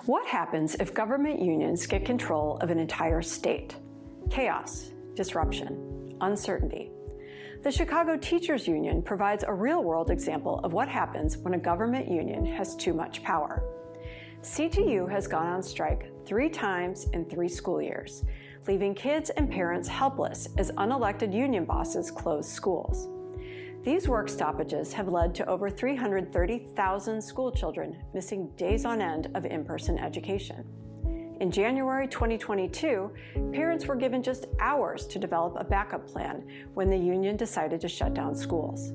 What happens if government unions get control of an entire state? Chaos, disruption, uncertainty. The Chicago Teachers Union provides a real-world example of what happens when a government union has too much power. CTU has gone on strike 3 times in 3 school years, leaving kids and parents helpless as unelected union bosses close schools. These work stoppages have led to over 330,000 school children missing days on end of in-person education. In January 2022, parents were given just hours to develop a backup plan when the union decided to shut down schools.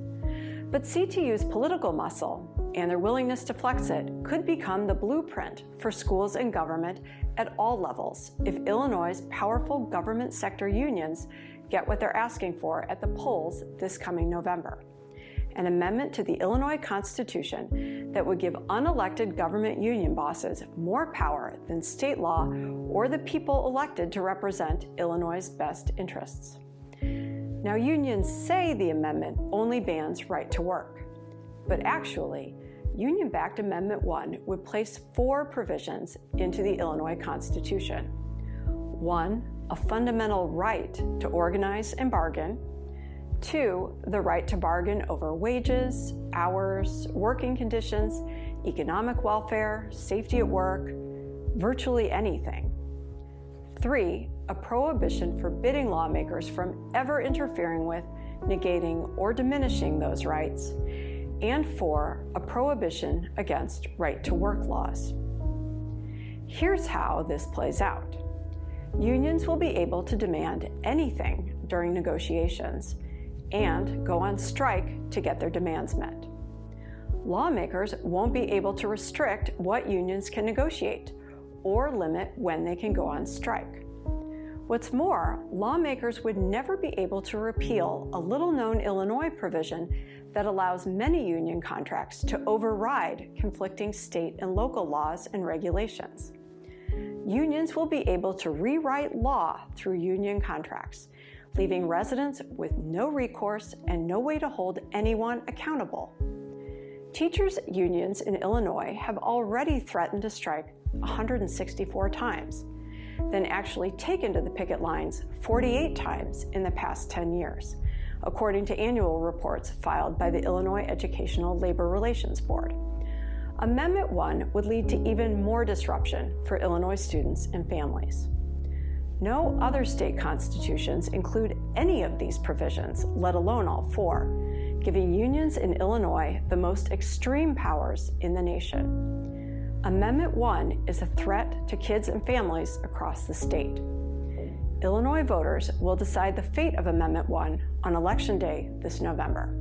But CTU's political muscle and their willingness to flex it could become the blueprint for schools and government at all levels if Illinois' powerful government sector unions get what they're asking for at the polls this coming November. An amendment to the Illinois Constitution that would give unelected government union bosses more power than state law or the people elected to represent Illinois' best interests. Now, unions say the amendment only bans right to work, but actually, union-backed Amendment 1 would place 4 provisions into the Illinois Constitution. 1, a fundamental right to organize and bargain. 2, the right to bargain over wages, hours, working conditions, economic welfare, safety at work, virtually anything. 3, a prohibition forbidding lawmakers from ever interfering with, negating, or diminishing those rights. And 4, a prohibition against right-to-work laws. Here's how this plays out. Unions will be able to demand anything during negotiations and go on strike to get their demands met. Lawmakers won't be able to restrict what unions can negotiate or limit when they can go on strike. What's more, lawmakers would never be able to repeal a little-known Illinois provision that allows many union contracts to override conflicting state and local laws and regulations. Unions will be able to rewrite law through union contracts, leaving residents with no recourse and no way to hold anyone accountable. Teachers' unions in Illinois have already threatened to strike 164 times, then actually taken to the picket lines 48 times in the past 10 years, according to annual reports filed by the Illinois Educational Labor Relations Board. Amendment 1 would lead to even more disruption for Illinois students and families. No other state constitutions include any of these provisions, let alone all 4, giving unions in Illinois the most extreme powers in the nation. Amendment 1 is a threat to kids and families across the state. Illinois voters will decide the fate of Amendment 1 on Election Day this November.